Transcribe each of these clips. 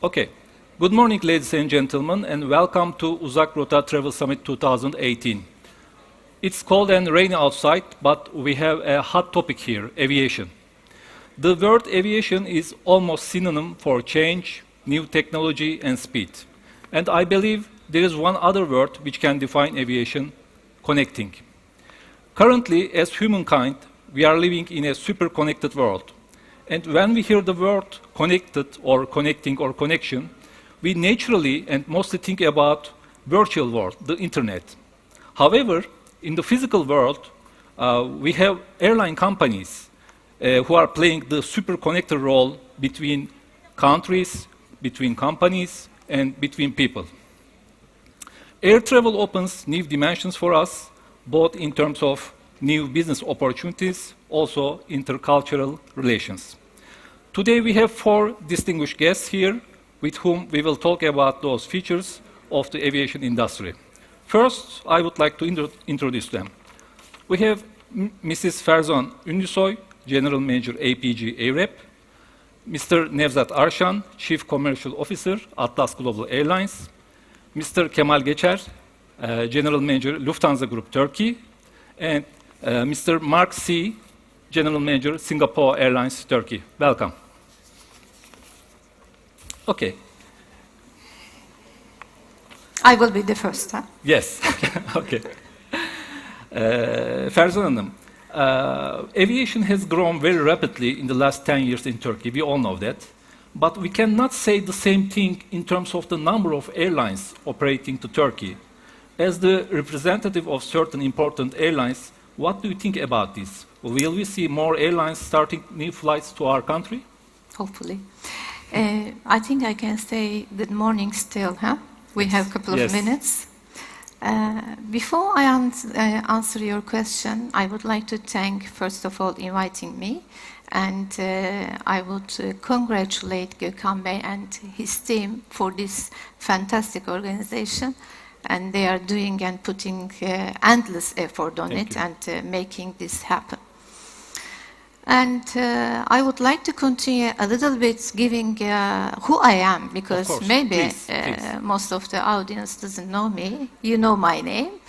Okay. Good morning, ladies and gentlemen, and welcome to Uzakrota Travel Summit 2018. It's cold and rainy outside, but we have a hot topic here, aviation. The word aviation is almost synonym for change, new technology, and speed. And I believe there is one other word which can define aviation, connecting. Currently, as humankind, we are living in a super connected world. And when we hear the word connected or connecting or connection, we naturally and mostly think about virtual world, the internet. However, in the physical world, we have airline companies who are playing the super connector role between countries, between companies, and between people. Air travel opens new dimensions for us, both in terms of new business opportunities, also intercultural relations. Today we have 4 distinguished guests here with whom we will talk about those features of the aviation industry. First, I would like to introduce them. We have Mrs. Ferzan Ünlüsoy, General Manager APG AirRep, Mr. Nevzat Arshan, Chief Commercial Officer, Atlasglobal Airlines, Mr. Kemal Geçer, General Manager Lufthansa Group Turkey, and Mr. Mark C., General Manager Singapore Airlines Turkey. Welcome. Okay. I will be the first, huh? Yes. Okay. Ferzan Hanım, aviation has grown very rapidly in the last 10 years in Turkey. We all know that. But we cannot say the same thing in terms of the number of airlines operating to Turkey. As the representative of certain important airlines, what do you think about this? Will we see more airlines starting new flights to our country? Hopefully. I think I can say good morning still, huh? We have a couple of minutes. Before I answer your question, I would like to thank, first of all, inviting me. And I would congratulate Gökhan Bey and his team for this fantastic organization. And they are doing and putting endless effort on it and making this happen. And I would like to continue a little bit giving who I am, because maybe most of the audience doesn't know me. You know my name.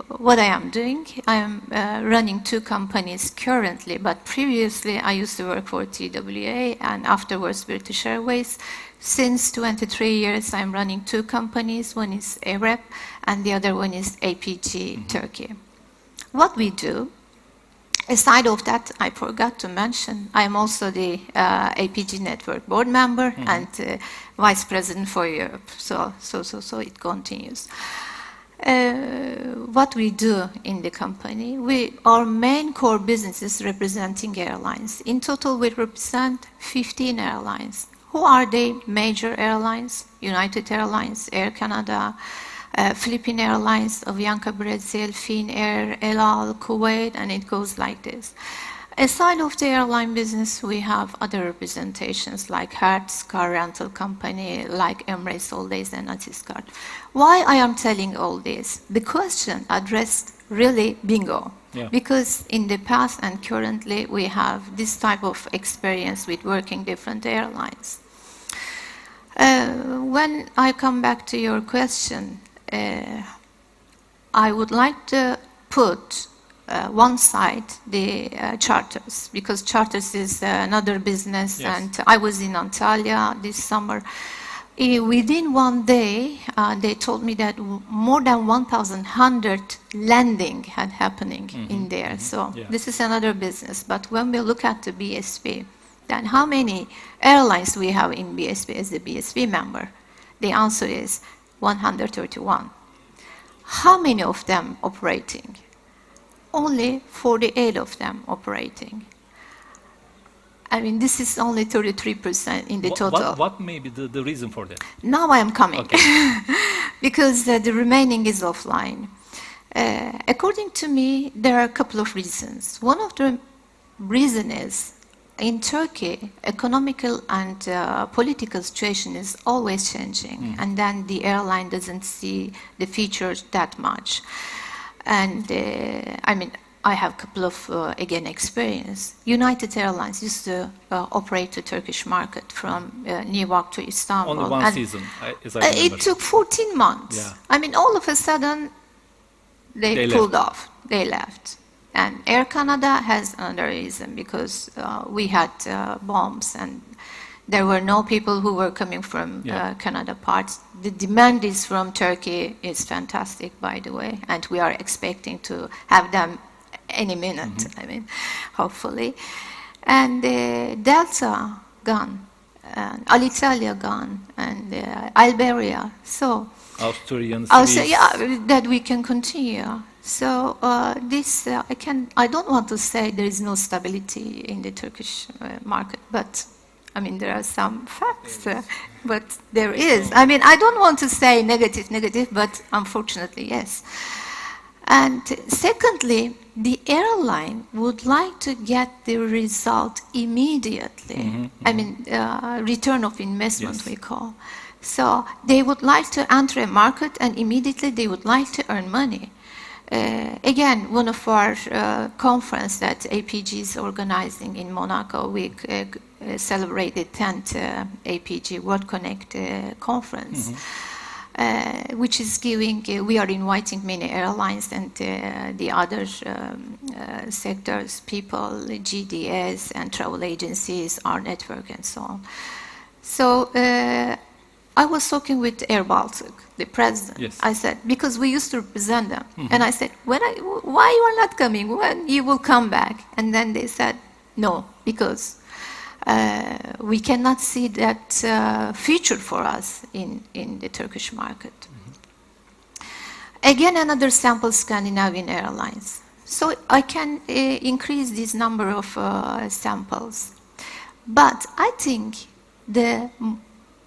What I am doing, I am running 2 companies currently, but previously I used to work for TWA and afterwards British Airways. Since 23 years I'm running 2 companies. One is AirRep and the other one is APG Turkey. What we do, aside of that, I forgot to mention, I am also the APG Network board member and Vice President for Europe. So it continues. What we do in the company, our main core business is representing airlines. In total, we represent 15 airlines. Who are they? Major airlines: United Airlines, Air Canada, Philippine Airlines, Avianca Brazil, Finnair, El Al, Kuwait, and it goes like this. Aside of the airline business, we have other representations like Hertz, car rental company, like Emirates Holidays and Atlasglobal. Why I am telling all this? The question addressed really bingo. Yeah. Because in the past and currently we have this type of experience with working different airlines. When I come back to your question, I would like to put one side the charters, because charters is another business. Yes. And I was in Antalya this summer. Within one day, they told me that more than 1,100 landing had happening in there. So this is another business. But when we look at the BSP, then how many airlines we have in BSP as a BSP member? The answer is 131. How many of them operating? Only 48 of them operating. I mean, this is only 33% in the total. What may be the reason for that? Now I am coming. Okay. Because the remaining is offline. According to me, there are a couple of reasons. One of the reasons is, in Turkey, economical and political situation is always changing, and then the airline doesn't see the features that much. And I mean, I have a couple of, again, experience. United Airlines used to operate the Turkish market from Newark to Istanbul. Only one season, as I remember. It took 14 months. Yeah. I mean, all of a sudden, they pulled off. They left. And Air Canada has another reason, because we had bombs and there were no people who were coming from Canada parts. The demand is from Turkey is fantastic, by the way, and we are expecting to have them any minute, I mean, hopefully. And Delta gone, Alitalia gone, and Iberia. So Austrian that we can continue. So this, I don't want to say there is no stability in the Turkish market, but I mean, there are some facts, but there is. I mean, I don't want to say negative, but unfortunately, yes. And secondly, the airline would like to get the result immediately. I mean, return of investment, we call. So they would like to enter a market and immediately they would like to earn money. Again, one of our conference that APG is organizing in Monaco, we celebrated 10th APG World Connect conference, which is giving, we are inviting many airlines and the other sectors, people, GDS and travel agencies, our network and so on. So I was talking with Air Baltic, the president. Yes. I said, because we used to represent them. And I said, why you are not coming? When you will come back? And then they said, no, because we cannot see that future for us in the Turkish market. Again, another sample, Scandinavian Airlines. So I can increase this number of samples. But I think the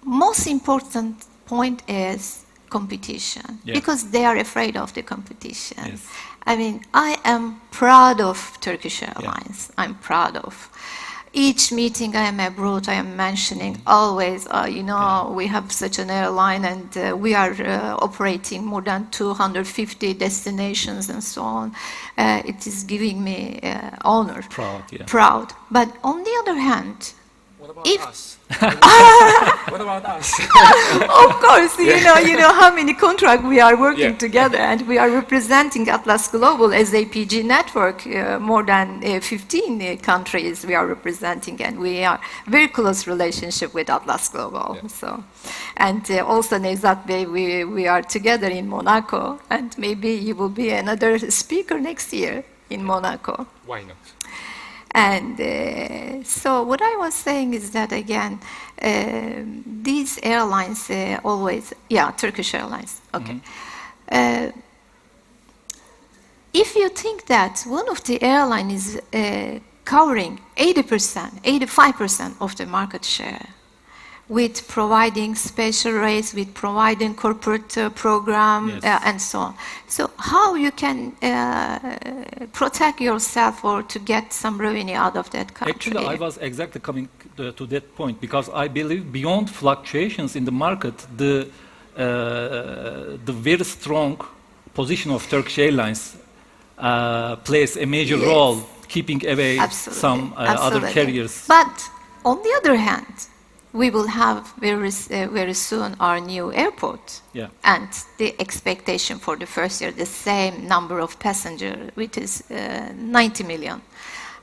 most important point is competition, because they are afraid of the competition. Yes. I mean, I am proud of Turkish Airlines. I'm proud of. Each meeting I am abroad, I am mentioning always, you know, we have such an airline and we are operating more than 250 destinations and so on. It is giving me honor. Proud, Proud. But on the other hand, what about us? What about us? Of course, you know how many contracts we are working together, and we are representing Atlasglobal as APG network. More than 15 countries we are representing, and we are very close relationship with Atlasglobal. So, and also Nevzat Bey, we are together in Monaco, and maybe you will be another speaker next year in Monaco. Why not? And so what I was saying is that, again, these airlines always, Turkish Airlines, okay. If you think that one of the airlines is covering 80%, 85% of the market share, with providing special rates, with providing corporate program, and so on. So how you can protect yourself or to get some revenue out of that country? Actually, I was exactly coming to that point, because I believe beyond fluctuations in the market, the very strong position of Turkish Airlines plays a major role, keeping away some other carriers. But on the other hand, we will have very soon our new airport, and the expectation for the first year, the same number of passengers, which is 90 million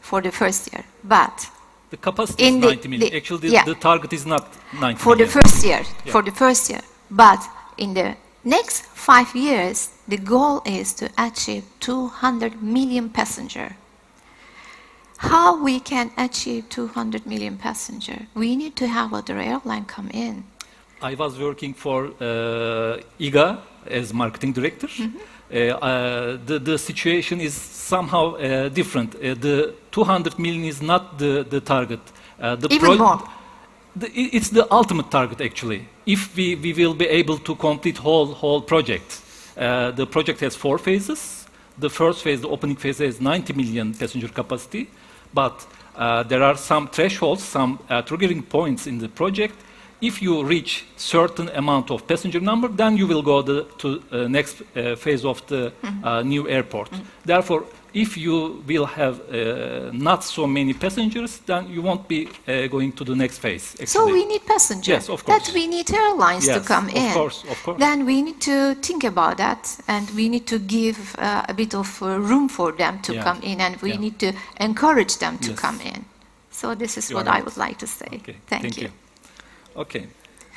for the first year. But the capacity is 90 million. Actually, the target is not 90 for million. the first year. For the first year, but in the next 5 years, the goal is to achieve 200 million passengers. How we can achieve 200 million passengers? We need to have other airline come in. I was working for IGA as marketing director. The situation is somehow different. The 200 million is not the target. Even more. It's the ultimate target, actually. If we will be able to complete whole project. The project has 4 phases. The first phase, the opening phase, has 90 million passenger capacity. But there are some thresholds, some triggering points in the project. If you reach certain amount of passenger number, then you will go to next phase of the new airport. Therefore, if you will have not so many passengers, then you won't be going to the next phase. Actually. So we need passengers. Yes, of course. That we need airlines to come in. Of course, of course. Then we need to think about that, and we need to give a bit of room for them to come in, and we need to encourage them to come in. So this is what I would like to say. Okay. Thank you. Okay,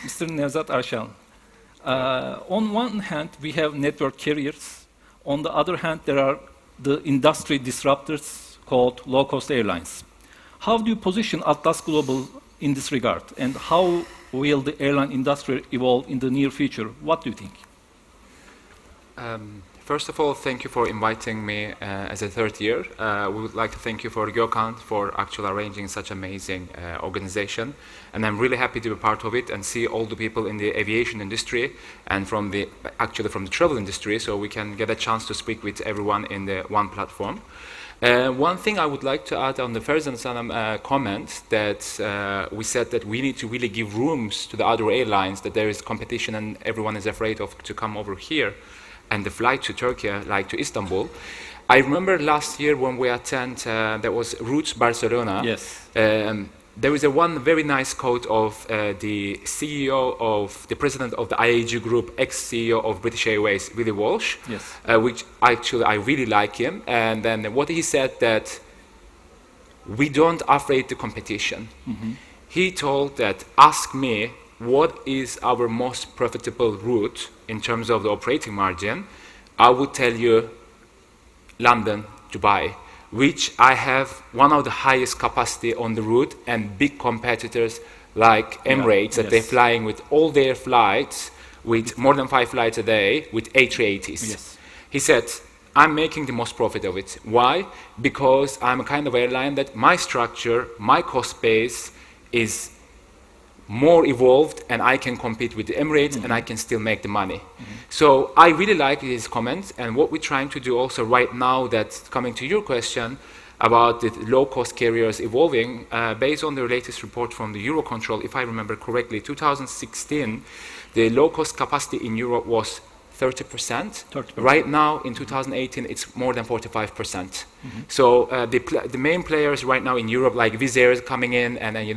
Mr. Nevzat Arşan. On one hand, we have network carriers. On the other hand, there are the industry disruptors called low-cost airlines. How do you position Atlasglobal in this regard, and how will the airline industry evolve in the near future? What do you think? First of all, thank you for inviting me as a third year. We would like to thank you for Gökhan for actually arranging such amazing organization. And I'm really happy to be part of it and see all the people in the aviation industry and from the travel industry, so we can get a chance to speak with everyone in the one platform. One thing I would like to add on the Ferzan Sanam comment, that we said that we need to really give rooms to the other airlines, that there is competition and everyone is afraid of to come over here and the flight to Turkey, like to Istanbul. I remember last year when we attend, there was Routes Barcelona. Yes. There was one very nice quote of the CEO of the president of the IAG Group, ex-CEO of British Airways, Willie Walsh, yes. Which actually I really like him. And then what he said, that we don't afraid the competition. Mm-hmm. He told that, ask me what is our most profitable route in terms of the operating margin. I would tell you London, Dubai, which I have one of the highest capacity on the route, and big competitors like Emirates, that they're flying with all their flights, with more than 5 flights a day, with A380s. Yes. He said, I'm making the most profit of it. Why? Because I'm a kind of airline that my structure, my cost base is more evolved, and I can compete with the Emirates, and I can still make the money. So I really like his comments, and what we're trying to do also right now, that's coming to your question about the low-cost carriers evolving, based on the latest report from the Eurocontrol, if I remember correctly, 2016, the low-cost capacity in Europe was 30%. Right now, in 2018, it's more than 45%. So the main players right now in Europe, like Wizz Air is coming in, and then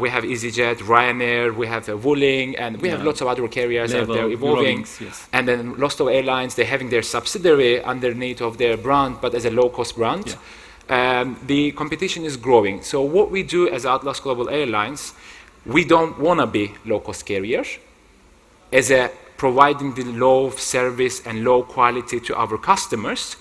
we have EasyJet, Ryanair, we have Vueling, and we have lots of other carriers that they're evolving. And then lots of airlines, they're having their subsidiary underneath of their brand, but as a low-cost brand. The competition is growing. So what we do as Atlasglobal Airlines, we don't want to be low-cost carriers as a providing the low service and low quality to our customers,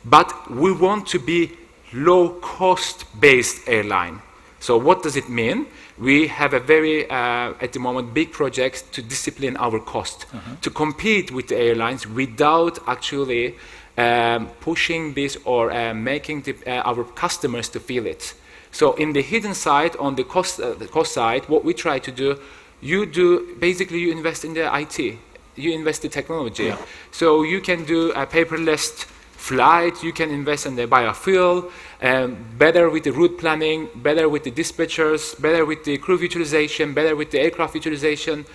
but we want to be low-cost based airline. So what does it mean? We have a very, at the moment, big project to discipline our cost, to compete with the airlines without actually pushing this or making our customers to feel it. So in the hidden side, on the cost side, what we try to do, basically you invest in the IT. You invest in technology. So you can do a paperless flight, you can invest in the biofuel, better with the route planning, better with the dispatchers, better with the crew utilization, better with the aircraft utilization.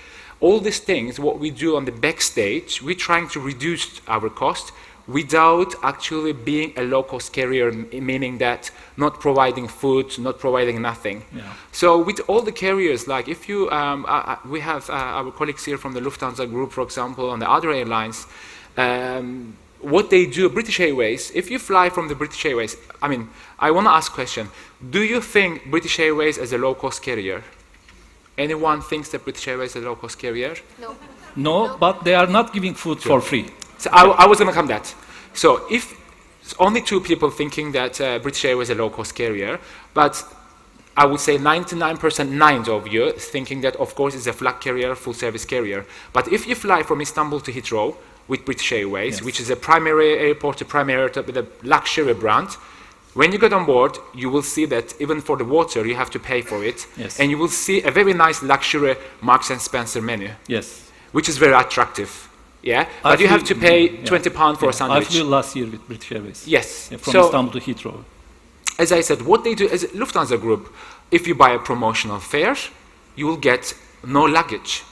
All these things, what we do on the backstage, we're trying to reduce our cost without actually being a low-cost carrier, meaning that not providing food, not providing nothing. So with all the carriers, like if you, we have our colleagues here from the Lufthansa group, for example, and the other airlines, what they do, British Airways, if you fly from the British Airways, I mean, I want to ask a question. Do you think British Airways is a low-cost carrier? Anyone thinks that British Airways is a low-cost carrier? No. No, but they are not giving food for free. So I was going to come to that. So if only 2 people thinking that British Airways is a low-cost carrier, but I would say 99% of you thinking that, of course, it's a flag carrier, full-service carrier. But if you fly from Istanbul to Heathrow with British Airways, which is a primary airport, with a luxury brand, when you get on board, you will see that even for the water, you have to pay for it. And you will see a very nice luxury Marks & Spencer menu, which is very attractive. But you have to pay £20 for a sandwich. I flew last year with British Airways. From So, Istanbul to Heathrow. As I said, what they do as a Lufthansa group, if you buy a promotional fare, you will get no luggage.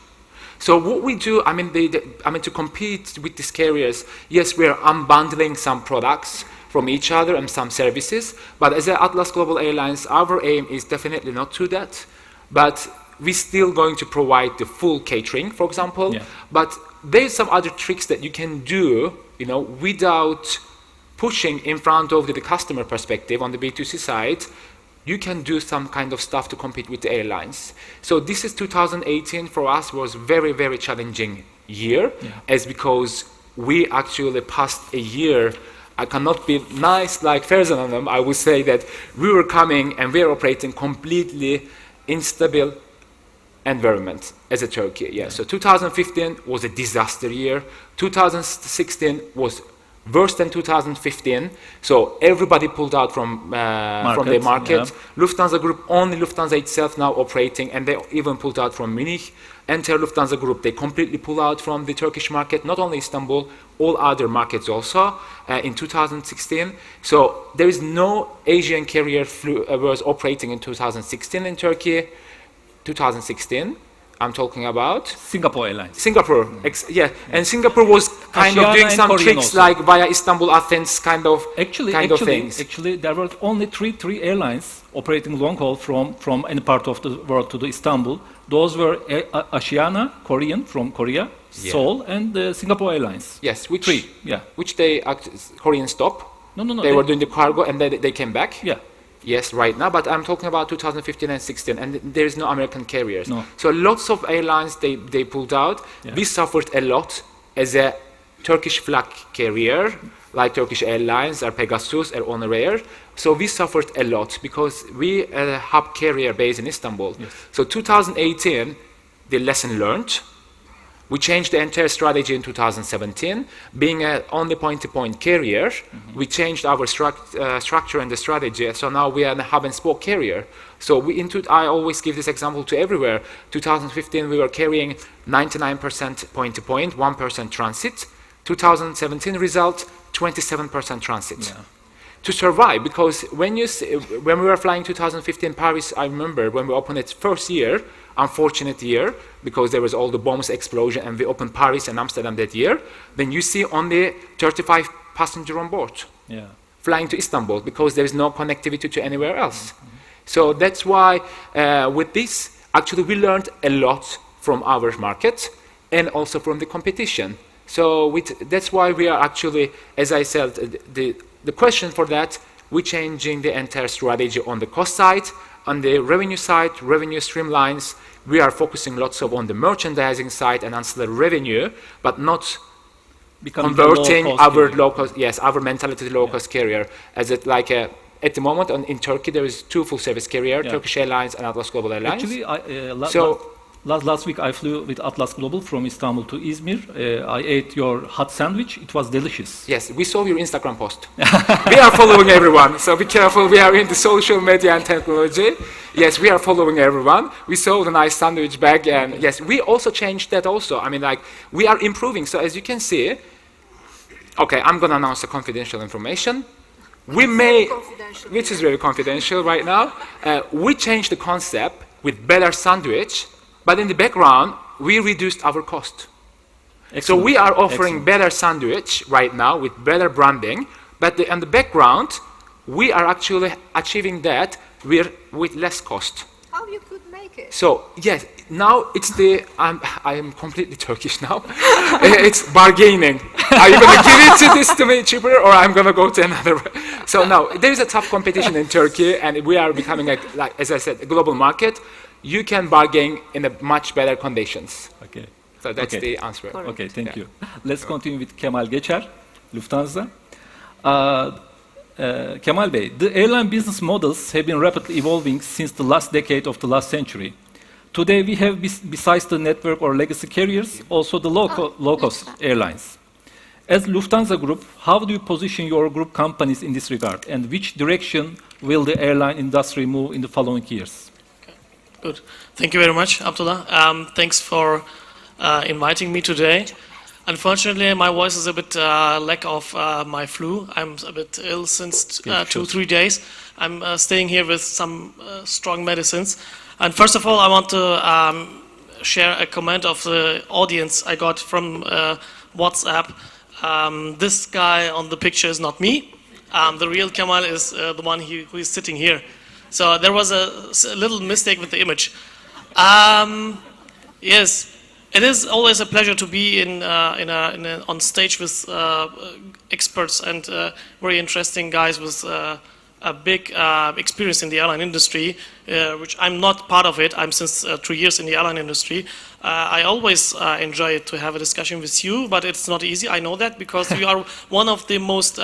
So what we do, to compete with these carriers, yes, we are unbundling some products, from each other and some services. But as a Atlas Global Airlines, our aim is definitely not to that. But we're still going to provide the full catering, for example. Yeah. But there's some other tricks that you can do, without pushing in front of the customer perspective on the B2C side. You can do some kind of stuff to compete with the airlines. So this is 2018 for us was very, very challenging year, as because we actually passed a year. I cannot be nice like Ferzan on them. I would say that we were coming and we are operating completely instable environment as a Turkey. Yeah. So 2015 was a disaster year. 2016 was worse than 2015. So everybody pulled out from the market. Lufthansa Group, only Lufthansa itself now operating, and they even pulled out from Munich. Entire Lufthansa Group, they completely pulled out from the Turkish market, not only Istanbul, all other markets also in 2016. So there is no Asian carrier was operating in 2016 in Turkey. 2016, I'm talking about Singapore Airlines. Singapore, and Singapore was kind of doing some Korean tricks also. like via Istanbul, Athens, kind of things. Actually, there were only three airlines operating long haul from any part of the world to the Istanbul. Those were Asiana, Korean from Korea, Seoul, and Singapore Airlines. Yes, which they Korean stop. No. They were doing the cargo and they came back. Yeah. Yes, right now, but I'm talking about 2015 and 16, and there is no American carriers. No. So lots of airlines, they pulled out. Yeah. We suffered a lot as a Turkish flag carrier, like Turkish Airlines or Pegasus or Honor Air. So we suffered a lot because we are a hub carrier based in Istanbul. Yes. So 2018, the lesson learned. We changed the entire strategy in 2017. Being a only point-to-point carrier, we changed our structure and the strategy. So now we are a hub-and-spoke carrier. So I always give this example to everywhere. 2015, we were carrying 99% point-to-point, 1% transit. 2017 result, 27% transit. Yeah. To survive, because when we were flying 2015 Paris, I remember when we opened it first year, unfortunate year, because there was all the bombs explosion, and we opened Paris and Amsterdam that year, then you see only 35 passengers on board flying to Istanbul, because there is no connectivity to anywhere else. So that's why with this, actually we learned a lot from our market and also from the competition. So that's why we are actually, as I said, the question for that, we're changing the entire strategy on the cost side, on the revenue side, revenue streamlines. We are focusing lots on the merchandising side and ancillary revenue, but not converting our our mentality to low-cost carrier. As it like at the moment in Turkey, there is two full-service carrier, Turkish Airlines and Atlasglobal Airlines. Actually, last week I flew with Atlasglobal from Istanbul to Izmir. I ate your hot sandwich. It was delicious. Yes, we saw your Instagram post. We are following everyone, so be careful. We are in the social media and technology. Yes, we are following everyone. We saw the nice sandwich bag, and yes, we also changed that also. I mean, like, we are improving. So as you can see, okay, I'm going to announce the confidential information. We may, which is very confidential right now, we changed the concept with better sandwich, but in the background, we reduced our cost. Excellent. So we are offering better sandwich right now with better branding, but in the background, we are actually achieving that with less cost. How you could make it? So yes, now it's I am completely Turkish now. It's bargaining. Are you going to give it to me cheaper, or I'm going to go to another? So now there is a tough competition in Turkey, and we are becoming as I said, a global market. You can bargain in a much better conditions. Okay. So that's the answer. Okay, thank you. Let's continue with Kemal Geçer, Lufthansa. Kemal Bey, the airline business models have been rapidly evolving since the last decade of the last century. Today we have, besides the network or legacy carriers, also the low-cost airlines. As Lufthansa Group, how do you position your group companies in this regard, and which direction will the airline industry move in the following years? Good. Thank you very much, Abdullah. Thanks for inviting me today. Unfortunately, my voice is a bit lack of my flu. I'm a bit ill since 2-3 days. I'm staying here with some strong medicines. And first of all, I want to share a comment of the audience I got from WhatsApp. This guy on the picture is not me. The real Kemal is the one who is sitting here. So there was a little mistake with the image. Yes, it is always a pleasure to be on stage with experts and very interesting guys with a big experience in the airline industry, which I'm not part of it. I'm since 3 years in the airline industry. I always enjoy it to have a discussion with you, but it's not easy. I know that because you are one of the most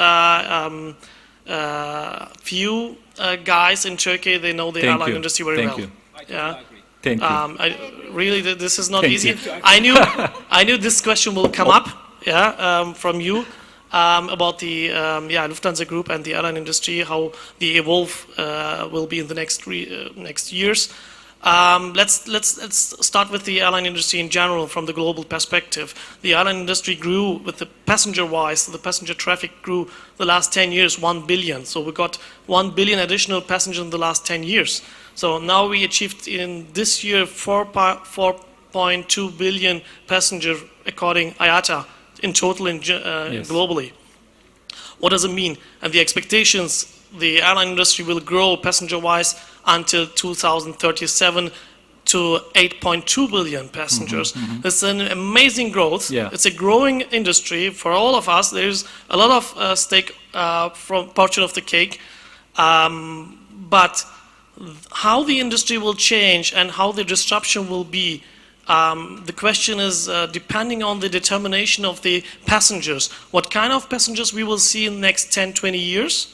few guys in Turkey. They know the airline industry very well. Thank you. Yeah. Thank you. Really, this is not Thank easy. you. I knew this question will come up. Yeah, from you. About the Lufthansa Group and the airline industry, how the evolve will be in the next years. Let's start with the airline industry in general from the global perspective. The airline industry grew with the passenger-wise. The passenger traffic grew the last 10 years 1 billion. So we got 1 billion additional passengers in the last 10 years. So now we achieved in this year 4.2 billion passengers according IATA. In total, Yes. globally. What does it mean? And the expectations, the airline industry will grow passenger-wise until 2037 to 8.2 billion passengers. It's an amazing growth. Yeah. It's a growing industry for all of us. There's a lot of stake from portion of the cake. But how the industry will change and how the disruption will be, the question is depending on the determination of the passengers, what kind of passengers we will see in the next 10, 20 years,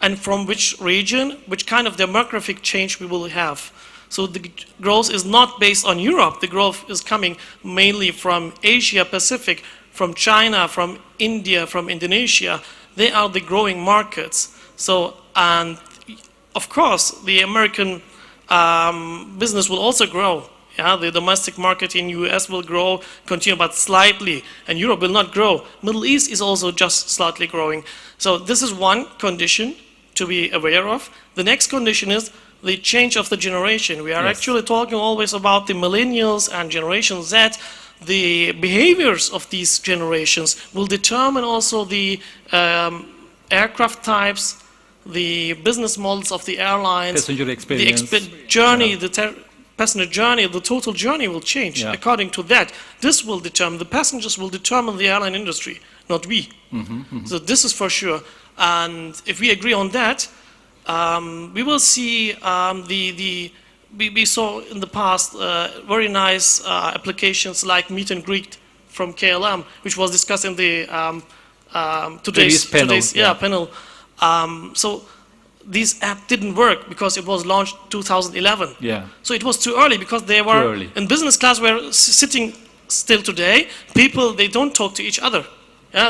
and from which region, which kind of demographic change we will have. So the growth is not based on Europe. The growth is coming mainly from Asia Pacific, from China, from India, from Indonesia. They are the growing markets. So, and of course, the American business will also grow. Yeah, the domestic market in US will grow, continue, but slightly, and Europe will not grow. Middle East is also just slightly growing. So this is one condition to be aware of. The next condition is the change of the generation. We are actually talking always about the millennials and Generation Z. The behaviors of these generations will determine also the aircraft types, the business models of the airlines, Passenger experience. the journey, passenger journey, the total journey will change according to that. This will determine, the passengers will determine the airline industry, not we. So this is for sure. And if we agree on that, we will see we saw in the past very nice applications like meet and greet from KLM, which was discussed in the today's panel. So this app didn't work because it was launched 2011. Yeah. So it was too early because they were in business class. We're sitting still today. People, they don't talk to each other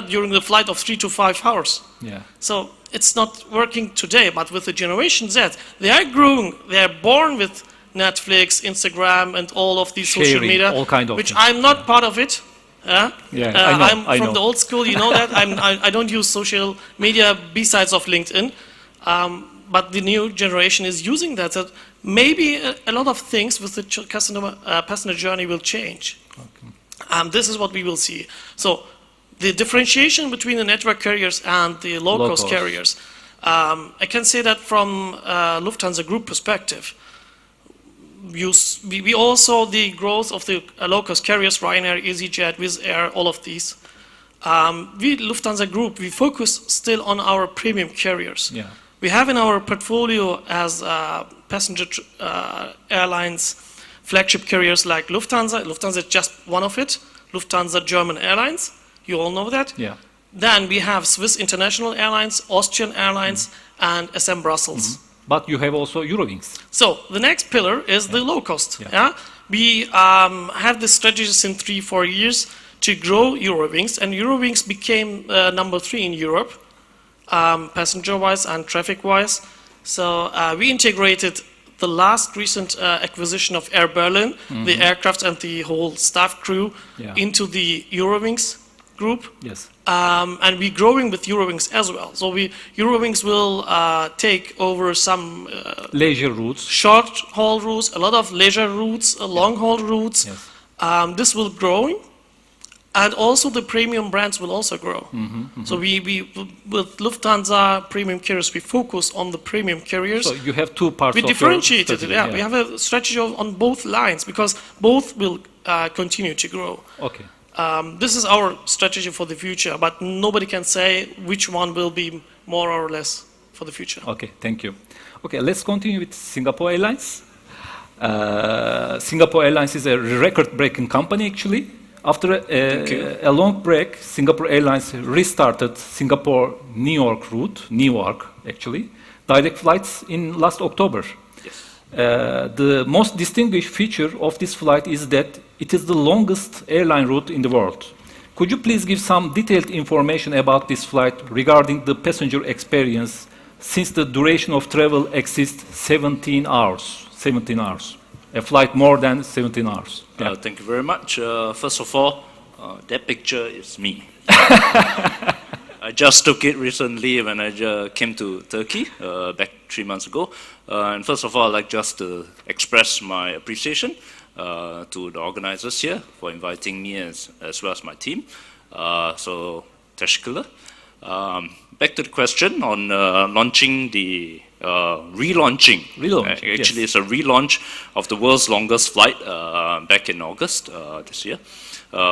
during the flight of 3 to 5 hours. Yeah. So it's not working today. But with the Generation Z, they are growing. They are born with Netflix, Instagram, and all of these social media, all kind of which things. I'm not part of it. I know. I'm I from know. the old school, you know that. I don't use social media besides of LinkedIn. But the new generation is using that. So maybe a lot of things with the passenger journey will change. Okay. This is what we will see. So the differentiation between the network carriers and the low-cost carriers, I can say that from Lufthansa Group perspective, we all saw the growth of the low-cost carriers, Ryanair, EasyJet, Wizz Air, all of these. We, Lufthansa Group, we focus still on our premium carriers. Yeah. We have in our portfolio as passenger airlines, flagship carriers like Lufthansa. Lufthansa is just one of it. Lufthansa German Airlines, you all know that. Yeah. Then we have Swiss International Airlines, Austrian Airlines, and SM Brussels. But you have also Eurowings. So the next pillar is the low cost. Yeah. We have this strategy since 3-4 years to grow Eurowings, and Eurowings became number 3 in Europe, passenger-wise and traffic-wise. So we integrated the last recent acquisition of Air Berlin, the aircraft and the whole staff crew, into the Eurowings group. Yes. And we're growing with Eurowings as well. So Eurowings will take over some leisure routes, short-haul routes, a lot of leisure routes, long-haul routes. Yes. This will growing. And also the premium brands will also grow. So we with Lufthansa premium carriers, we focus on the premium carriers. So you have two parts We of your differentiated it. strategy, Yeah, we have a strategy on both lines because both will continue to grow. Okay. This is our strategy for the future, but nobody can say which one will be more or less for the future. Okay, thank you. Okay, let's continue with Singapore Airlines. Singapore Airlines is a record-breaking company, actually. After a long break, Singapore Airlines restarted Singapore-New York route, Newark, actually, direct flights in last October. The most distinguished feature of this flight is that it is the longest airline route in the world. Could you please give some detailed information about this flight regarding the passenger experience, since the duration of travel exceeds 17 hours? 17 hours. A flight more than 17 hours. Yeah. Thank you very much. First of all, that picture is me. I just took it recently when I came to Turkey back 3 months ago. And first of all, I'd like just to express my appreciation to the organizers here for inviting me as well as my team. So, teşekkürler. Back to the question on launching the relaunching. Actually, it's a relaunch of the world's longest flight back in August this year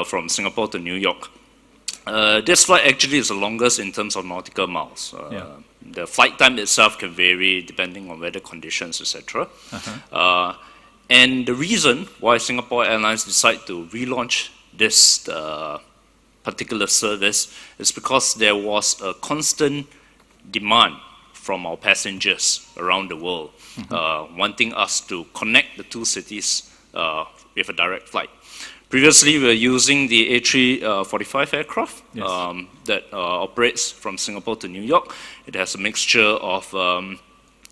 from Singapore to New York. This flight actually is the longest in terms of nautical miles. The flight time itself can vary depending on weather conditions, etc. And the reason why Singapore Airlines decided to relaunch this particular service is because there was a constant demand from our passengers around the world, wanting us to connect the two cities with a direct flight. Previously, we were using the A345 aircraft that operates from Singapore to New York. It has a mixture of,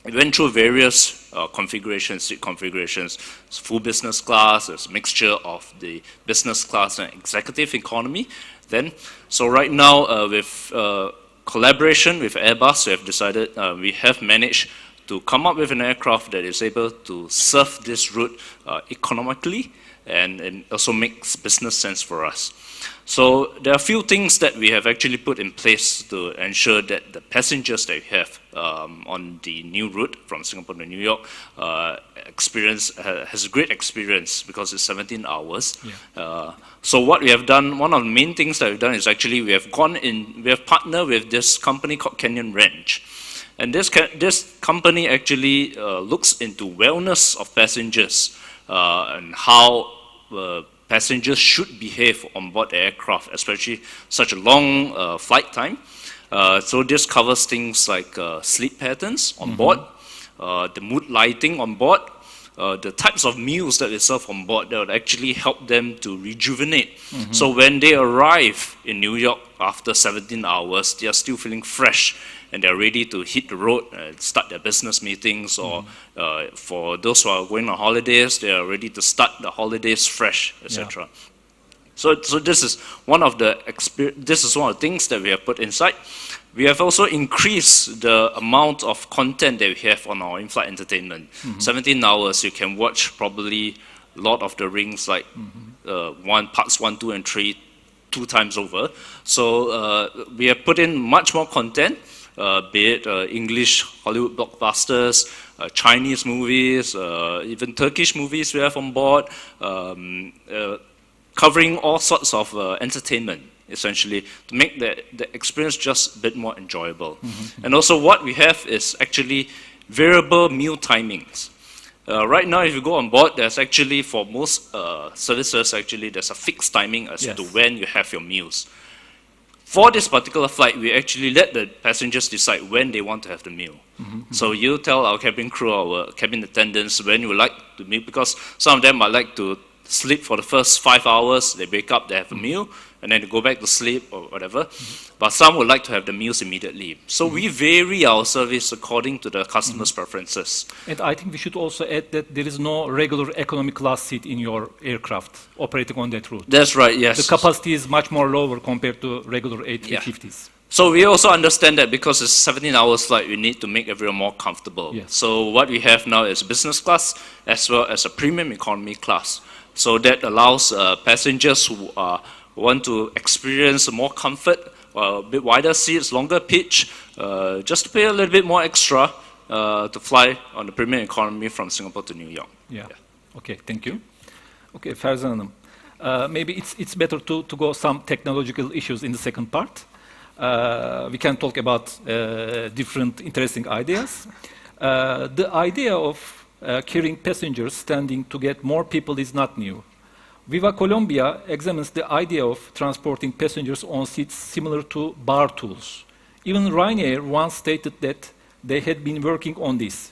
it went through various configurations, seat configurations. It's full business class, there's a mixture of the business class and executive economy. So right now, with collaboration with Airbus, we have decided, we have managed to come up with an aircraft that is able to serve this route economically and also makes business sense for us. So there are a few things that we have actually put in place to ensure that the passengers that we have on the new route from Singapore to New York has a great experience because it's 17 hours. So what we have done, one of the main things that we've done is actually we have partnered with this company called Canyon Ranch. And this company actually looks into wellness of passengers and how passengers should behave on board the aircraft, especially such a long flight time. So this covers things like sleep patterns on board, the mood lighting on board, the types of meals that they serve on board that would actually help them to rejuvenate. So when they arrive in New York after 17 hours, they are still feeling fresh and they're ready to hit the road and start their business meetings, or for those who are going on holidays, they are ready to start the holidays fresh, etc. So this is one of the things that we have put inside. We have also increased the amount of content that we have on our in-flight entertainment. 17 hours, you can watch probably Lord of the Rings, like parts 1, 2, and 3, 2 times over. So we have put in much more content, be it English Hollywood blockbusters, Chinese movies, even Turkish movies we have on board, covering all sorts of entertainment, essentially, to make the experience just a bit more enjoyable. And also what we have is actually variable meal timings. Right now, if you go on board, there's actually, for most services, actually, there's a fixed timing as to when you have your meals. For this particular flight, we actually let the passengers decide when they want to have the meal. So you tell our cabin crew, our cabin attendants, when you would like to meet, because some of them might like to sleep for the first 5 hours, they wake up, they have a meal, and then they go back to sleep or whatever. But some would like to have the meals immediately. So we vary our service according to the customer's preferences. And I think we should also add that there is no regular economy class seat in your aircraft operating on that route. That's right, yes. The capacity is much more lower compared to regular A350s. So we also understand that because it's a 17-hour flight, we need to make everyone more comfortable. So what we have now is business class as well as a premium economy class. So that allows passengers who are want to experience more comfort, a bit wider seats, longer pitch, just to pay a little bit more extra to fly on the premium economy from Singapore to New York. Yeah. Okay, thank you. Okay, Ferzan Hanım. Maybe it's better to go some technological issues in the second part. We can talk about different interesting ideas. The idea of carrying passengers standing to get more people is not new. Viva Colombia examines the idea of transporting passengers on seats similar to bar tools. Even Ryanair once stated that they had been working on this.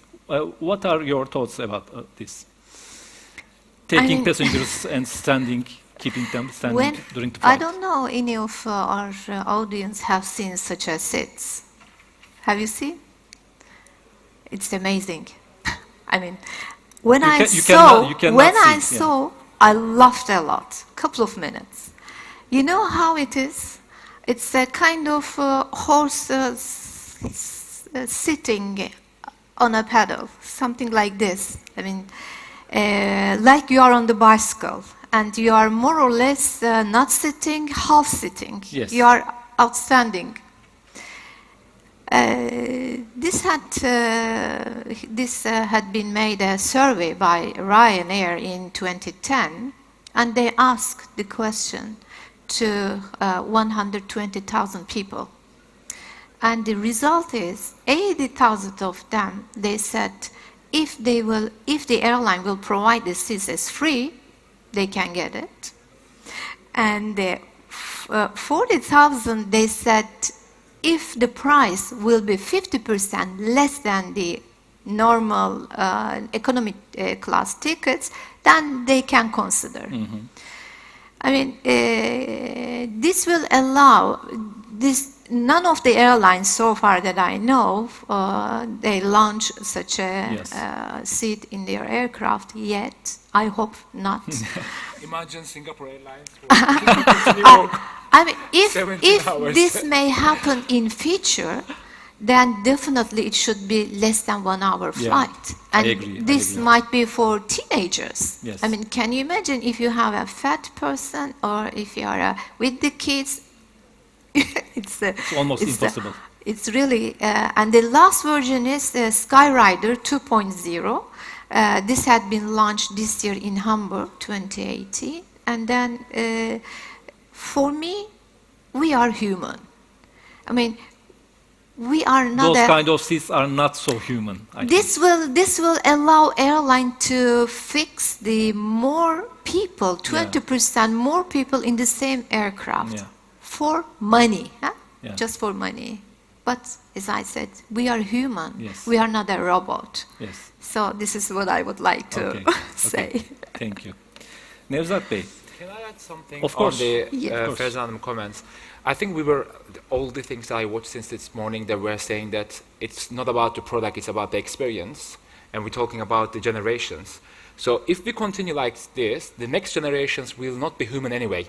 What are your thoughts about this? Taking passengers and keeping them standing during the flight. I don't know any of our audience have seen such a seats. Have you seen? It's amazing. I mean, when I saw, I laughed a lot. Couple of minutes. You know how it is? It's a kind of horse sitting on a pedal, something like this. I mean, like you are on the bicycle, and you are more or less not sitting, half sitting. Yes. You are outstanding. This had been made a survey by Ryanair in 2010, and they asked the question to 120,000 people. And the result is 80,000 of them, they said, if the airline will provide the seats as free, they can get it. And 40,000, they said, if the price will be 50% less than the normal economy class tickets, then they can consider. Mm-hmm. I mean, this will allow this. None of the airlines so far that I know, they launch such a seat in their aircraft yet. I hope not. Imagine Singapore Airlines. I mean, if this may happen in future, then definitely it should be less than 1 hour flight. And I agree. This might be for teenagers. Yes. I mean, can you imagine if you have a fat person or if you are with the kids? It's almost impossible. It's really, and the last version is Skyrider 2.0. This had been launched this year in Hamburg, 2018. And then, for me, we are human. I mean, we are not. Those kind of seats are not so human. This will allow airline to fix the more people, 20% more people in the same aircraft. Yeah. For money, Yeah. Just for money. But as I said, we are human. Yes. We are not a robot. Yes. So this is what I would like to say. Okay. Thank you. Nevzat Bey. Can I add something Of course. on the Yeah. Ferzan comments? I think all the things that I watched since this morning, they were saying that it's not about the product, it's about the experience. And we're talking about the generations. So if we continue like this, the next generations will not be human anyway.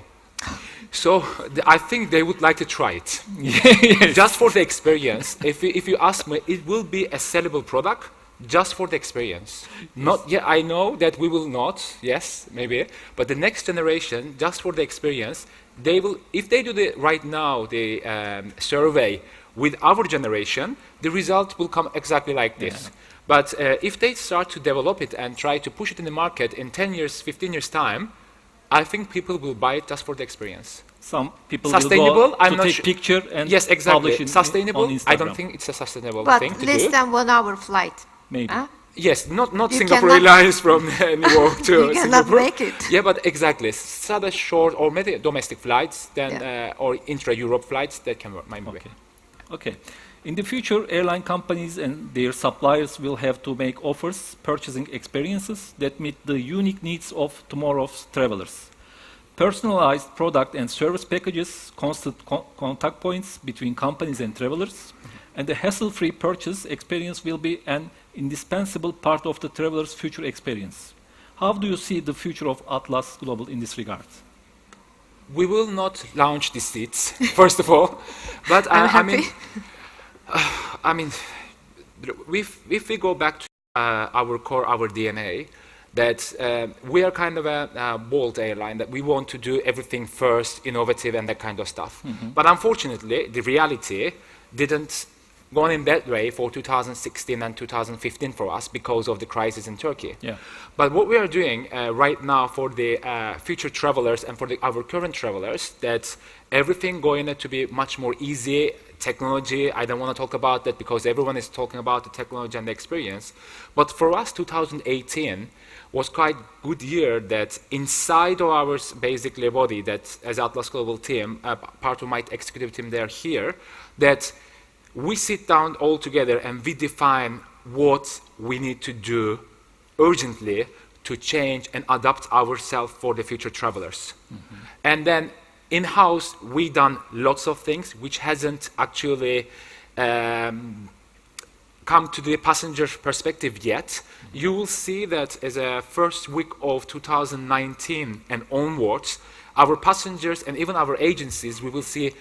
So I think they would like to try it. Yes. Just for the experience. If you ask me, it will be a sellable product just for the experience. Not yet. I know that we will not. Yes, maybe. But the next generation, just for the experience, they will. If they do right now the survey with our generation, the result will come exactly like this. Yeah. But if they start to develop it and try to push it in the market in 10 years, 15 years time, I think people will buy it just for the experience. Some people Sustainable, will go I'm to not take picture and yes, exactly. publish Sustainable, on Instagram. I don't think it's a sustainable But thing to less do. than 1 hour flight. Maybe. Yes, not You Singapore cannot- Airlines from New York to You cannot Singapore. make it. Yeah, but exactly. Rather short or maybe domestic flights than Yeah. or intra-Europe flights that can work. Maybe. Okay. In the future, airline companies and their suppliers will have to make offers, purchasing experiences that meet the unique needs of tomorrow's travelers. Personalized product and service packages, constant contact points between companies and travelers, and the hassle-free purchase experience will be an indispensable part of the traveler's future experience. How do you see the future of Atlasglobal in this regard? We will not launch the seats, first of all, but I'm I happy. mean, if we go back to our core, our DNA, that we are kind of a bold airline, that we want to do everything first, innovative and that kind of stuff. But unfortunately, the reality didn't go in that way for 2016 and 2015 for us because of the crisis in Turkey. Yeah. But what we are doing right now for the future travelers and for our current travelers, that everything going to be much more easy. Technology, I don't want to talk about that because everyone is talking about the technology and the experience. But for us, 2018 was quite good year that inside of our basically body, that as Atlasglobal team, part of my executive team, they are here, that we sit down all together and we define what we need to do urgently to change and adapt ourselves for the future travelers. And then in-house, we done lots of things which hasn't actually come to the passenger perspective yet. You will see that as a first week of 2019 and onwards, our passengers and even our agencies, we will see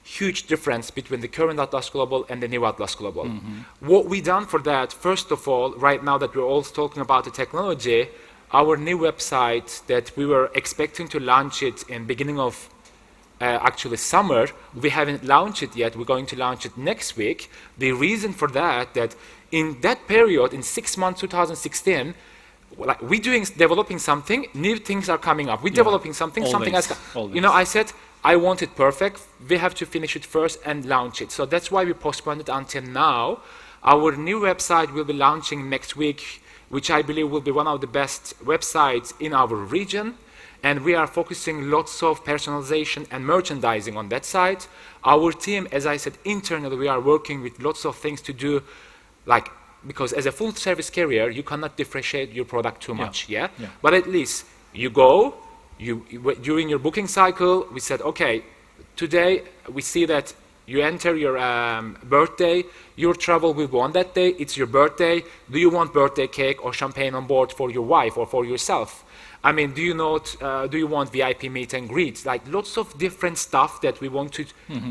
huge difference between the current Atlasglobal and the new Atlasglobal. What we done for that, first of all, right now that we're all talking about the technology, our new website that we were expecting to launch it in beginning of actually summer, we haven't launched it yet. We're going to launch it next week. The reason for that in that period, in 6 months, 2016, like we're developing something, new things are coming up. We're developing something, something else. You know, I said, I want it perfect. We have to finish it first and launch it. So that's why we postponed it until now. Our new website will be launching next week, which I believe will be one of the best websites in our region. And we are focusing lots of personalization and merchandising on that side. Our team, as I said, internally, we are working with lots of things to do, like, because as a full service carrier, you cannot differentiate your product too much, yeah? But at least you go, during your booking cycle, we said, okay, today we see that you enter your birthday, your travel will go on that day, it's your birthday. Do you want birthday cake or champagne on board for your wife or for yourself? I mean, do you want VIP meet and greet? Like lots of different stuff that we want to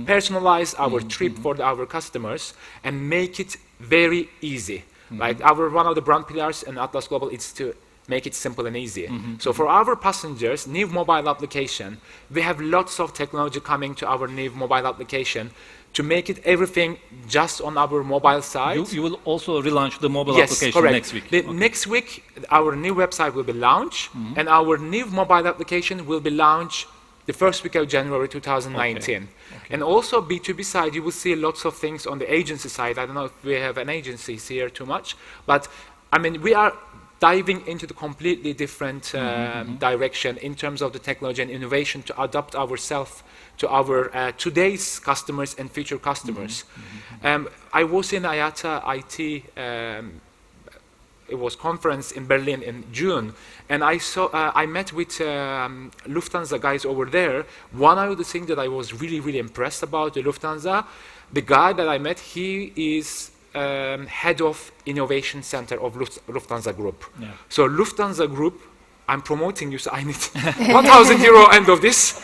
personalize our trip for our customers and make it very easy. Like one of the brand pillars in Atlasglobal is to make it simple and easy. So for our passengers, new mobile application, we have lots of technology coming to our new mobile application to make it everything just on our mobile side. You will also relaunch the mobile Yes, application correct. next week. Next week, our new website will be launched, and our new mobile application will be launched the first week of January 2019. And also B2B side, you will see lots of things on the agency side. I don't know if we have an agency here too much, but I mean, we are diving into the completely different direction in terms of the technology and innovation to adapt ourselves to our today's customers and future customers. I was in IATA IT, it was conference in Berlin in June, and I met with Lufthansa guys over there. One of the things that I was really impressed about the Lufthansa, the guy that I met, he is head of innovation center of Lufthansa Group. So Lufthansa Group, I'm promoting you, so I need 1,000 euro end of this.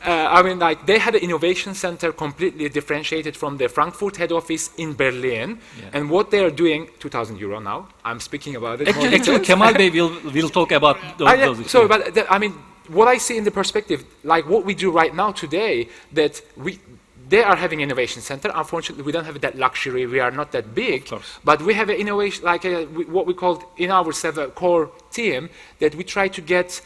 I mean, like they had an innovation center completely differentiated from the Frankfurt head office in Berlin. And what they are doing, 2,000 euro now. I'm speaking about it. Actually, Kemal Bey will talk about those. Sorry, but I mean, what I see in the perspective, like what we do right now today, that they are having innovation center. Unfortunately, we don't have that luxury. We are not that big, but we have an innovation, like what we call in our core team, that we try to get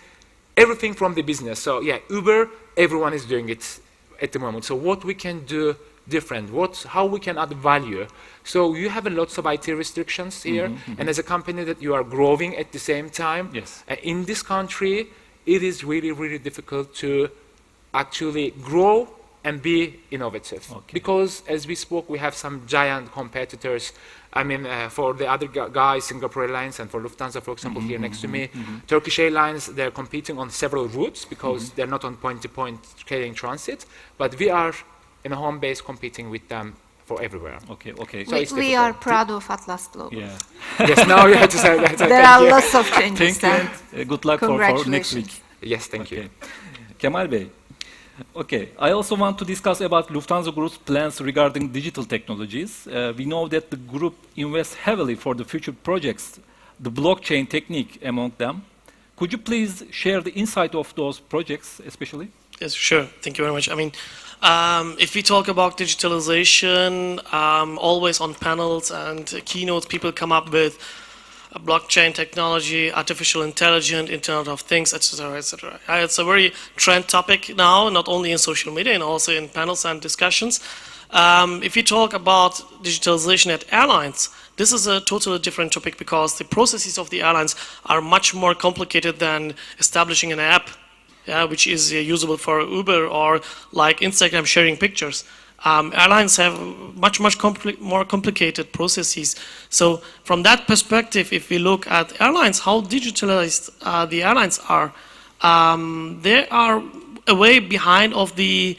everything from the business. So yeah, Uber, everyone is doing it at the moment. So what we can do different, how we can add value. So you have lots of IT restrictions here, and as a company that you are growing at the same time, in this country, it is really difficult to actually grow and be innovative. Because as we spoke, we have some giant competitors. I mean, for the other guys, Singapore Airlines and for Lufthansa, for example, here next to me, Turkish Airlines, they're competing on several routes because they're not on point-to-point carrying transit, but we are in a home base competing with them for everywhere. So we are proud of Atlasglobal. Yes, now you have to say that. There are lots of changes. Thank you. Good luck for next week. Yes, thank you. Kemal Bey, Okay, I also want to discuss about Lufthansa Group's plans regarding digital technologies. We know that the group invests heavily for the future projects, the blockchain technique among them. Could you please share the insight of those projects, especially? Yes, sure. Thank you very much. I mean, if we talk about digitalization, always on panels and keynotes, people come up with blockchain technology, artificial intelligence, Internet of Things, etc., etc. It's a very trend topic now, not only in social media and also in panels and discussions. If you talk about digitalization at airlines, this is a totally different topic because the processes of the airlines are much more complicated than establishing an app, which is usable for Uber or like Instagram sharing pictures. Airlines have much more complicated processes. So from that perspective, if we look at airlines, how digitalized the airlines are, they are a way behind of the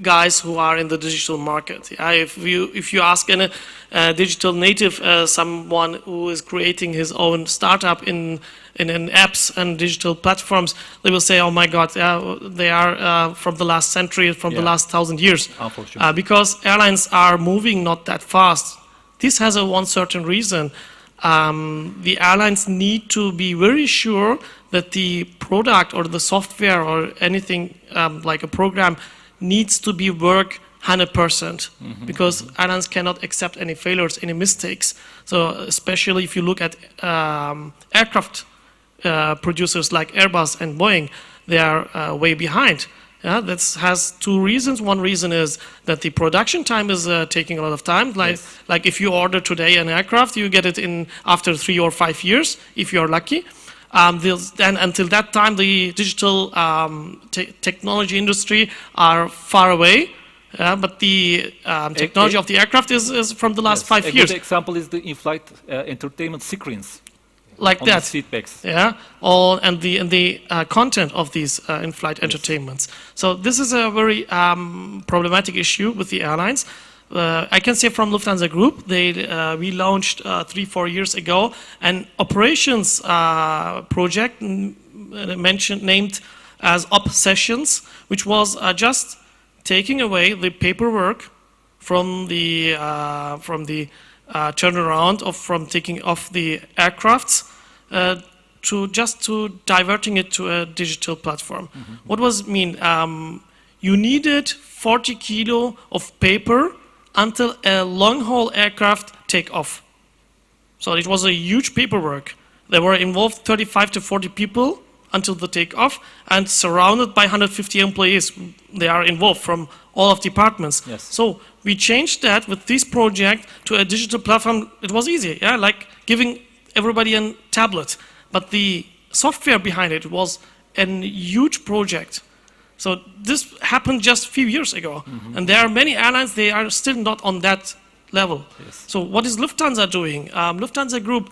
guys who are in the digital market. If you ask a digital native, someone who is creating his own startup in apps and digital platforms, they will say, "Oh my God, they are from the last century, from the last 1,000 years." Unfortunately, because airlines are moving not that fast. This has one certain reason. The airlines need to be very sure that the product or the software or anything like a program needs to be work 100%, because airlines cannot accept any failures, any mistakes. So especially if you look at aircraft producers like Airbus and Boeing, they are way behind. That has two reasons. One reason is that the production time is taking a lot of time. Like if you order today an aircraft, you get it in after 3 or 5 years, if you're lucky. Then until that time, the digital technology industry are far away. But the technology of the aircraft is from the last 5 years. A good example is the in-flight entertainment screens. Like on that, the seat backs. and the content of these in-flight entertainments. So this is a very problematic issue with the airlines. I can say from Lufthansa Group, we launched 3-4 years ago an operations project named as Op Sessions, which was just taking away the paperwork from the turnaround from taking off the aircrafts to diverting it to a digital platform. What does it mean? You needed 40 kilo of paper until a long-haul aircraft take off. So it was a huge paperwork. There were involved 35 to 40 people until the takeoff and surrounded by 150 employees. They are involved from all of departments. Yes. So we changed that with this project to a digital platform. It was easy, like giving everybody a tablet. But the software behind it was a huge project. So this happened just a few years ago. And there are many airlines, they are still not on that level. Yes. So what is Lufthansa doing? Lufthansa Group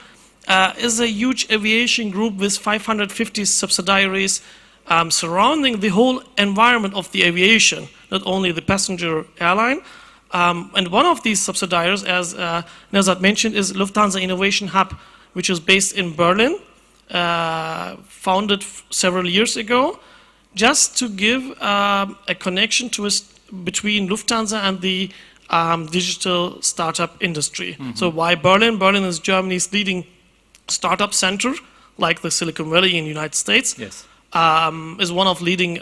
is a huge aviation group with 550 subsidiaries surrounding the whole environment of the aviation, not only the passenger airline. And one of these subsidiaries, as Nezat mentioned, is Lufthansa Innovation Hub, which is based in Berlin, founded several years ago, just to give a connection between Lufthansa and the digital startup industry. So why Berlin? Berlin is Germany's leading startup center, like the Silicon Valley in the United States. Yes. Is one of leading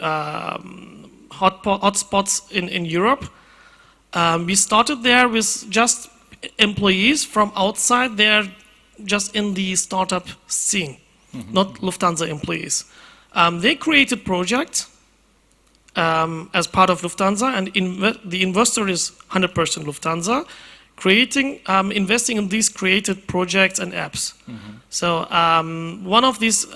hotspots in Europe. We started there with just employees from outside. They're just in the startup scene, not Lufthansa employees. They created projects as part of Lufthansa, and the investor is 100% Lufthansa, investing in these created projects and apps. So one of these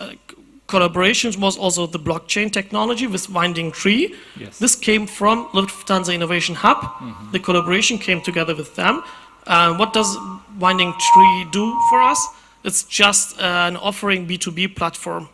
collaborations was also the blockchain technology with Winding Tree. Yes. This came from Lufthansa Innovation Hub. The collaboration came together with them. What does Winding Tree do for us? It's just an offering B2B platform.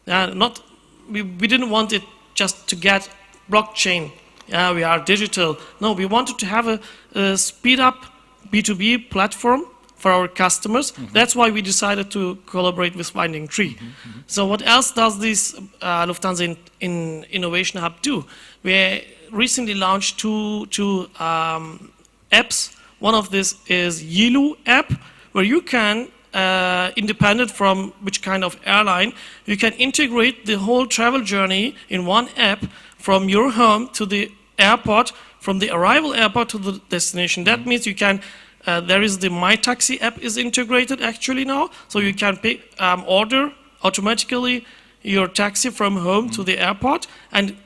We didn't want it just to get blockchain. We are digital. No, we wanted to have a speed up B2B platform for our customers. That's why we decided to collaborate with Finding Tree. So what else does this Lufthansa in Innovation Hub do? We recently launched two apps. One of this is Yilu app, where you can, independent from which kind of airline, you can integrate the whole travel journey in one app from your home to the airport, from the arrival airport to the destination. That means you can, there is the My Taxi app is integrated actually now, so you can order automatically your taxi from home to the airport, and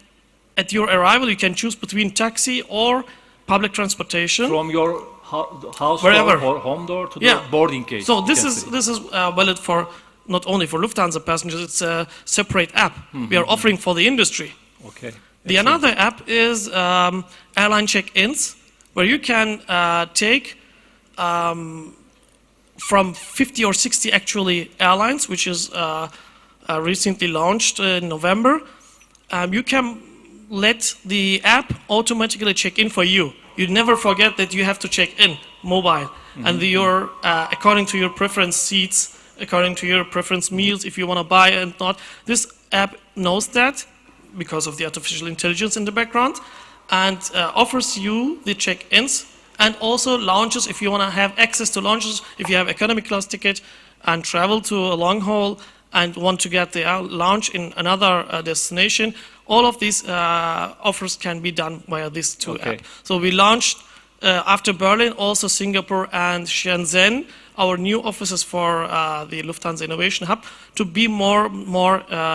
at your arrival you can choose between taxi or public transportation. From your house Wherever. door or home door to the boarding gate. So this is valid for not only for Lufthansa passengers. It's a separate app we are offering for the industry. Okay. The another app is Airline Check-Ins, where you can take from 50 or 60 actually airlines, which is recently launched in November. You can let the app automatically check in for you. You never forget that you have to check in mobile, and your according to your preference seats, according to your preference meals, if you want to buy and not. This app knows that because of the artificial intelligence in the background, and offers you the check-ins and also lounges if you want to have access to lounges. If you have economy class ticket and travel to a long haul and want to get the lounge in another destination, all of these offers can be done via these two apps. So we launched after Berlin, also Singapore and Shenzhen, our new offices for the Lufthansa Innovation Hub, to be more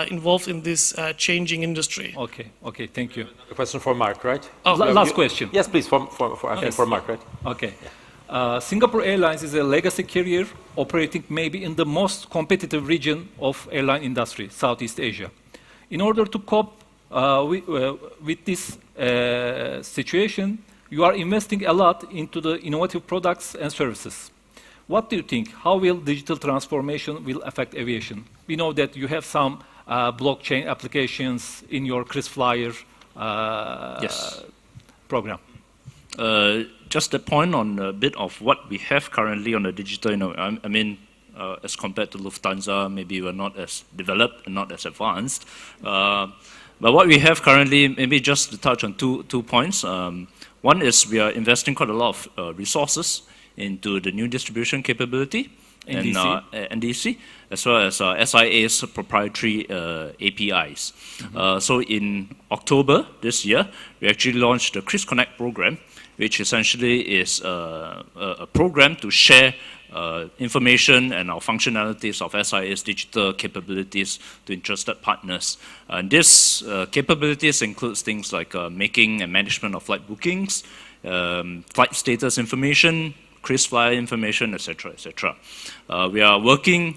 involved in this changing industry. Okay, thank you. A question for Mark, right? Oh, last question. Yes, please, for Mark, right? Okay. Singapore Airlines is a legacy carrier operating maybe in the most competitive region of airline industry, Southeast Asia. In order to cope with this situation, you are investing a lot into the innovative products and services. What do you think? How will digital transformation will affect aviation? We know that you have some blockchain applications in your KrisFlyer program. Just a point on a bit of what we have currently on the digital, I mean, as compared to Lufthansa, maybe we're not as developed and not as advanced. But what we have currently, maybe just to touch on two points. One is we are investing quite a lot of resources into the new distribution capability, NDC, as well as SIA's proprietary APIs. So in October this year, we actually launched the Kris Connect program, which essentially is a program to share information and our functionalities of SIA's digital capabilities to interested partners. And this capabilities includes things like making and management of flight bookings, flight status information, KrisFlyer information, etc., etc. We are looking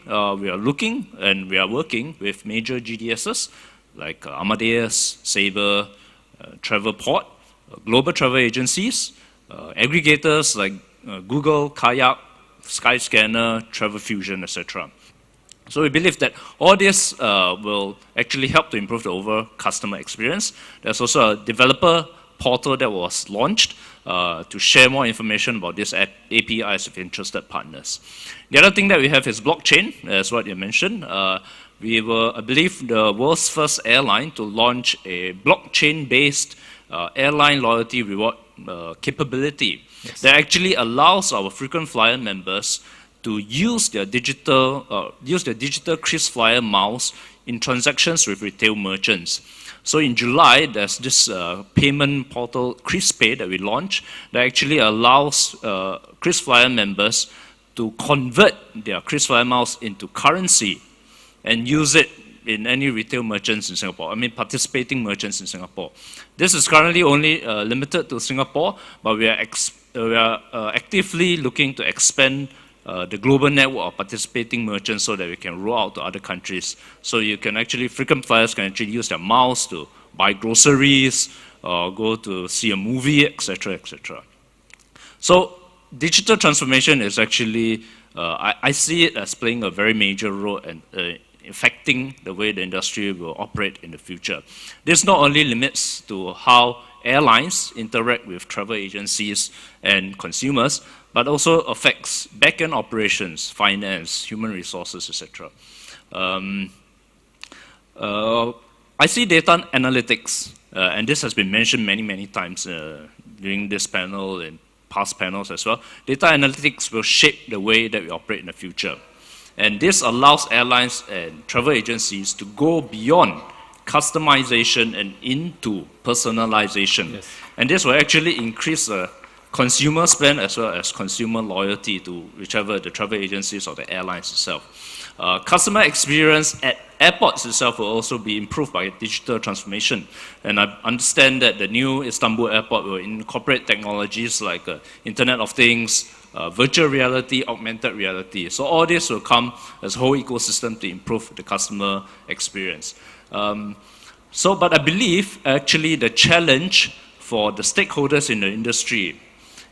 with major GDSs like Amadeus, Sabre, Travelport, global travel agencies, aggregators like Google, Kayak, Skyscanner, Travel Fusion, etc. So we believe that all this will actually help to improve the overall customer experience. There's also a developer portal that was launched to share more information about these APIs with interested partners. The other thing that we have is blockchain, as what you mentioned. We were, I believe, the world's first airline to launch a blockchain-based airline loyalty reward capability that actually allows our frequent flyer members to use their digital KrisFlyer miles in transactions with retail merchants. So in July, there's this payment portal, KrisPay, that we launched that actually allows KrisFlyer members to convert their KrisFlyer miles into currency and use it in any retail merchants in Singapore, I mean participating merchants in Singapore. This is currently only limited to Singapore, but we are actively looking to expand the global network of participating merchants so that we can roll out to other countries. So you can actually, frequent flyers can actually use their miles to buy groceries, go to see a movie, etc., etc. So digital transformation is actually, I see it as playing a very major role and affecting the way the industry will operate in the future. This not only limits to how airlines interact with travel agencies and consumers, but also affects back-end operations, finance, human resources, etc. I see data analytics, and this has been mentioned many, many times during this panel and past panels as well. Data analytics will shape the way that we operate in the future. And this allows airlines and travel agencies to go beyond customization and into personalization. Yes. And this will actually increase consumer spend as well as consumer loyalty to whichever the travel agencies or the airlines itself. Customer experience at airports itself will also be improved by digital transformation. And I understand that the new Istanbul airport will incorporate technologies like Internet of Things, virtual reality, augmented reality. So all this will come as a whole ecosystem to improve the customer experience. But I believe actually the challenge for the stakeholders in the industry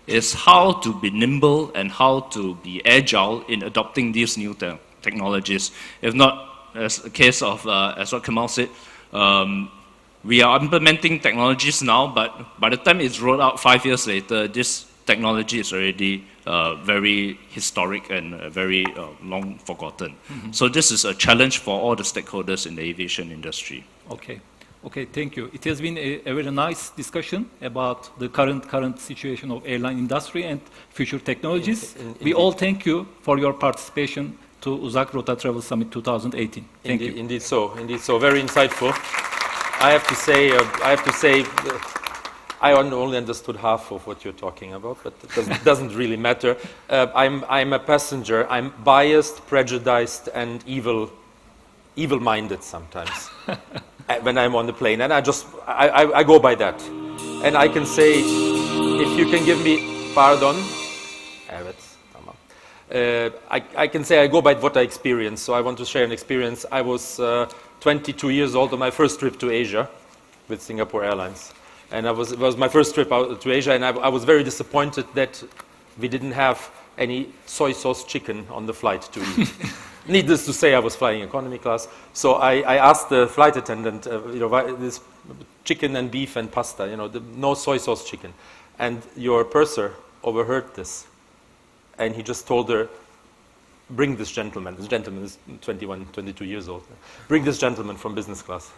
is how to be nimble and how to be agile in adopting these new technologies. If not, as a case of, as what Kamal said, we are implementing technologies now, but by the time it's rolled out 5 years later, this technology is already very historic and very long forgotten. Mm-hmm. So this is a challenge for all the stakeholders in the aviation industry. Okay, thank you. It has been a very nice discussion about the current situation of airline industry and future technologies. We all thank you for your participation to Uzakrota Travel Summit 2018. Thank you. Indeed so, very insightful. I have to say, I only understood half of what you're talking about, but it doesn't really matter. I'm a passenger. I'm biased, prejudiced, and evil-minded sometimes when I'm on the plane, and I go by that. And I can say, if you can give me pardon, I can say I go by what I experienced. So I want to share an experience. I was 22 years old on my first trip to Asia with Singapore Airlines. And it was my first trip out to Asia, and I was very disappointed that we didn't have any soy sauce chicken on the flight to eat. Needless to say, I was flying economy class. So I asked the flight attendant, this chicken and beef and pasta, no soy sauce chicken. And your purser overheard this. And he just told her, bring this gentleman. This gentleman is 21, 22 years old. Bring this gentleman from business class.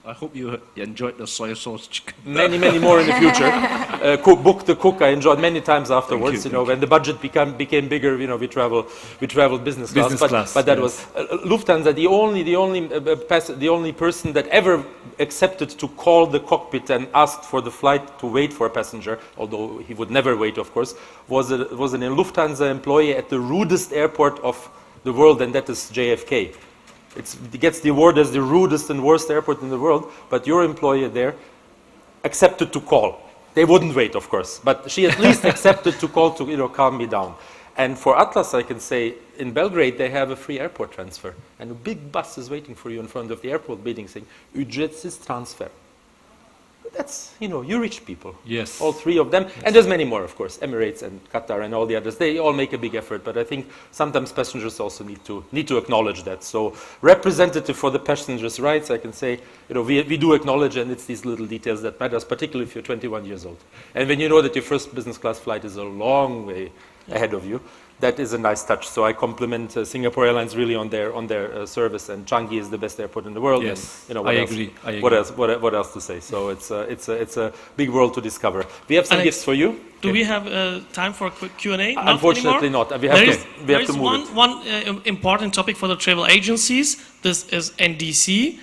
I hope you enjoyed the soy sauce chicken. Many more in the future. Book the cook I enjoyed many times afterwards. When the budget became bigger, we traveled business class. But that was Lufthansa. The only person that ever accepted to call the cockpit and asked for the flight to wait for a passenger, although he would never wait, of course, was a Lufthansa employee at the rudest airport of the world, and that is JFK. It gets the award as the rudest and worst airport in the world, but your employer there accepted to call. They wouldn't wait, of course, but she at least accepted to call to calm me down. And for Atlas, I can say, in Belgrade, they have a free airport transfer. And a big bus is waiting for you in front of the airport building saying, ücretsiz transfer. That's, you rich people. Yes. All three of them. Yes. And there's many more, of course. Emirates and Qatar and all the others. They all make a big effort. But I think sometimes passengers also need to acknowledge that. So representative for the passengers' rights, I can say, we do acknowledge, and it's these little details that matters, particularly if you're 21 years old. And when you know that your first business class flight is a long way ahead of you, that is a nice touch. So I compliment Singapore Airlines really on their service, and Changi is the best airport in the world. Yes, and, I agree. What else to say? So it's a big world to discover. We have some gifts for you. Do we have time for a quick Q&A? Unfortunately not. We have to move it. One important topic for the travel agencies. This is NDC.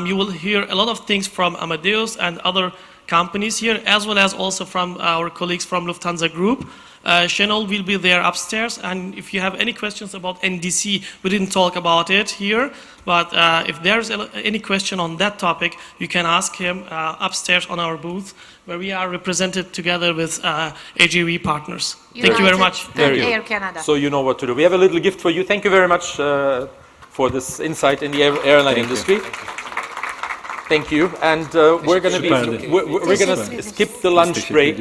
You will hear a lot of things from Amadeus and other companies here, as well as also from our colleagues from Lufthansa Group. Chanel will be there upstairs, and if you have any questions about NDC, we didn't talk about it here, but if there's any question on that topic, you can ask him upstairs on our booth, where we are represented together with AGV partners. Thank you very much. Air Canada. So you know what to do. We have a little gift for you. Thank you very much for this insight in the airline industry. Thank you, and we're going to skip the lunch break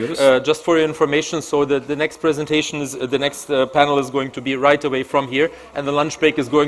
just for your information. So the next presentation the next panel is going to be right away from here, and the lunch break is going.